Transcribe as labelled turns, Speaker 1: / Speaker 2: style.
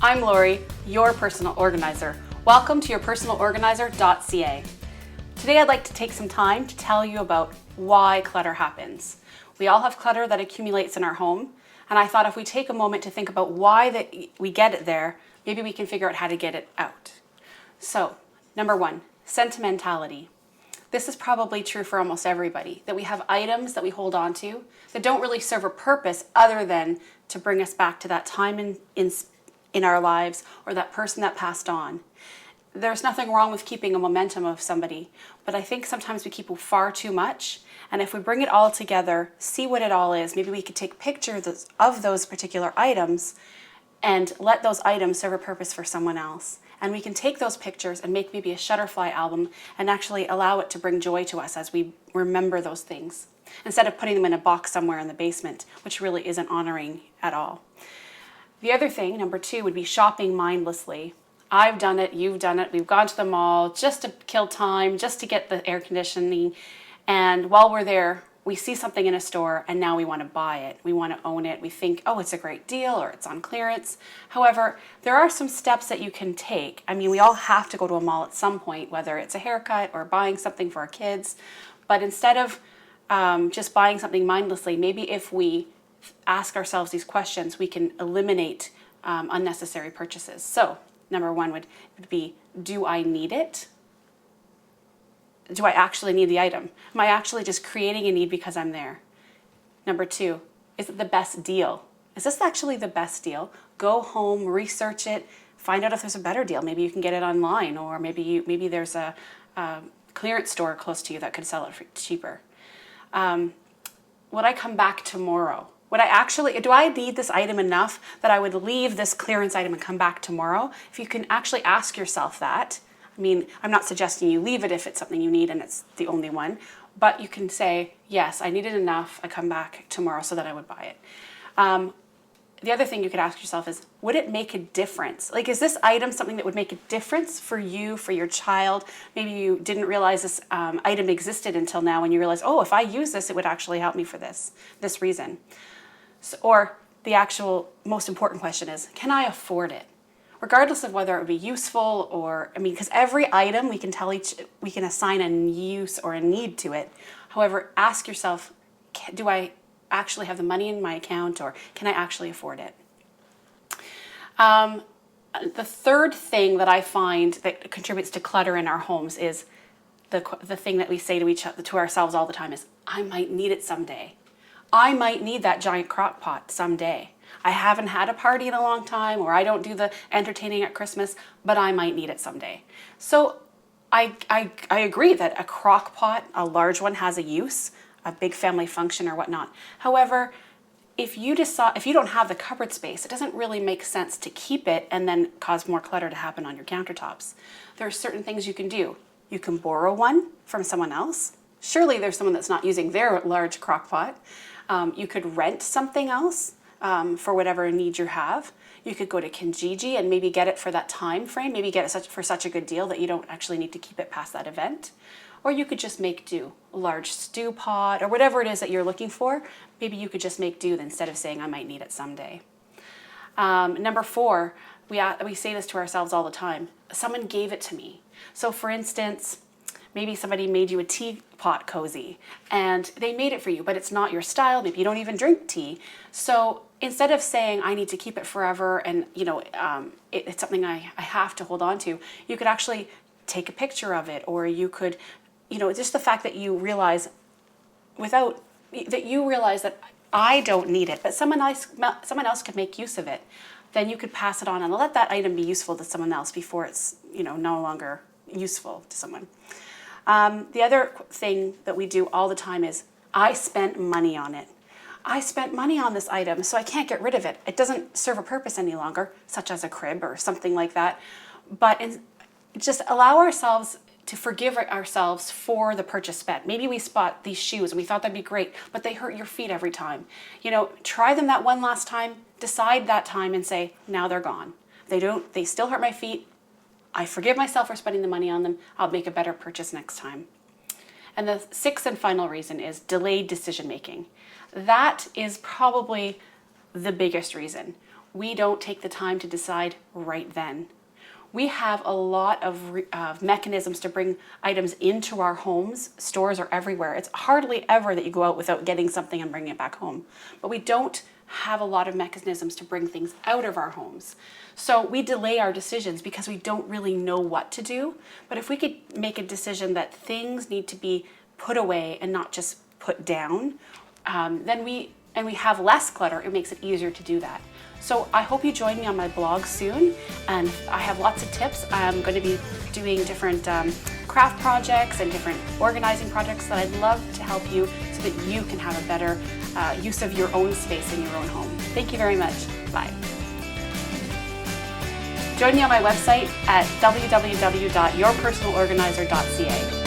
Speaker 1: I'm Lori, your personal organizer. Welcome to yourpersonalorganizer.ca. Today I'd like to take some time to tell you about why clutter happens. We all have clutter that accumulates in our home, and I thought if we take a moment to think about why we get it there, maybe we can figure out how to get it out. So, number one, sentimentality. This is probably true for almost everybody, that we have items that we hold on to that don't really serve a purpose other than to bring us back to that time in our lives or that person that passed on. There's nothing wrong with keeping a momentum of somebody, but I think sometimes we keep far too much. And if we bring it all together, see what it all is, maybe we could take pictures of those particular items and let those items serve a purpose for someone else. And we can take those pictures and make maybe a Shutterfly album and actually allow it to bring joy to us as we remember those things, instead of putting them in a box somewhere in the basement, which really isn't honoring at all. The other thing, number two, would be shopping mindlessly. I've done it, you've done it, we've gone to the mall just to kill time, just to get the air conditioning, and while we're there, we see something in a store and now we want to buy it. We want to own it. We think, oh, it's a great deal or it's on clearance. However, there are some steps that you can take. I mean, we all have to go to a mall at some point, whether it's a haircut or buying something for our kids. But instead of just buying something mindlessly, maybe if we ask ourselves these questions, we can eliminate unnecessary purchases. So number one would be, do I need it? Do I actually need the item? Am I actually just creating a need because I'm there? Number two, is it the best deal? Is this actually the best deal? Go home, research it, find out if there's a better deal. Maybe you can get it online, or maybe there's a clearance store close to you that could sell it for cheaper. Would I come back tomorrow? Do I need this item enough that I would leave this clearance item and come back tomorrow? If you can actually ask yourself that. I mean, I'm not suggesting you leave it if it's something you need and it's the only one, but you can say, yes, I need it enough, I come back tomorrow so that I would buy it. The other thing you could ask yourself is, would it make a difference? Like, is this item something that would make a difference for you, for your child? Maybe you didn't realize this item existed until now, and you realize, oh, if I use this, it would actually help me for this reason. So, or the actual most important question is, can I afford it? Regardless of whether it would be useful because every item we can assign a use or a need to it. However, ask yourself, do I actually have the money in my account, or can I actually afford it? The third thing that I find that contributes to clutter in our homes is the thing that we say to ourselves all the time is, I might need it someday. I might need that giant crock pot someday. I haven't had a party in a long time, or I don't do the entertaining at Christmas, but I might need it someday. So I agree that a crock pot, a large one, has a use, a big family function or whatnot. However, if you don't have the cupboard space, it doesn't really make sense to keep it and then cause more clutter to happen on your countertops. There are certain things you can do. You can borrow one from someone else. Surely there's someone that's not using their large crock pot. You could rent something else for whatever need you have. You could go to Kijiji and maybe get it for that time frame. Maybe get it for such a good deal that you don't actually need to keep it past that event. Or you could just make do. A large stew pot or whatever it is that you're looking for. Maybe you could just make do instead of saying I might need it someday. Number four, we say this to ourselves all the time. Someone gave it to me. So for instance, maybe somebody made you a teapot cozy and they made it for you, but it's not your style. Maybe you don't even drink tea. So instead of saying, I need to keep it forever and, it's something I have to hold on to, you could actually take a picture of it, or you could, just the fact that you realize that I don't need it, but someone else could make use of it, then you could pass it on and let that item be useful to someone else before it's, no longer useful to someone. The other thing that we do all the time is, I spent money on it. I spent money on this item, so I can't get rid of it. It doesn't serve a purpose any longer, such as a crib or something like that. But just allow ourselves to forgive ourselves for the purchase spent. Maybe we spot these shoes and we thought that'd be great, but they hurt your feet every time. Try them that one last time, decide that time and say, now they're gone. They still hurt my feet. I forgive myself for spending the money on them. I'll make a better purchase next time. And the sixth and final reason is delayed decision making. That is probably the biggest reason. we don't take the time to decide right then. We have a lot of mechanisms to bring items into our homes. Stores are everywhere. It's hardly ever that you go out without getting something and bringing it back home. But we don't have a lot of mechanisms to bring things out of our homes. So we delay our decisions because we don't really know what to do. But if we could make a decision that things need to be put away and not just put down, then we have less clutter, it makes it easier to do that. So I hope you join me on my blog soon, and I have lots of tips. I'm going to be doing different craft projects and different organizing projects that I'd love to help you so that you can have a better use of your own space in your own home. Thank you very much. Bye. Join me on my website at www.yourpersonalorganizer.ca.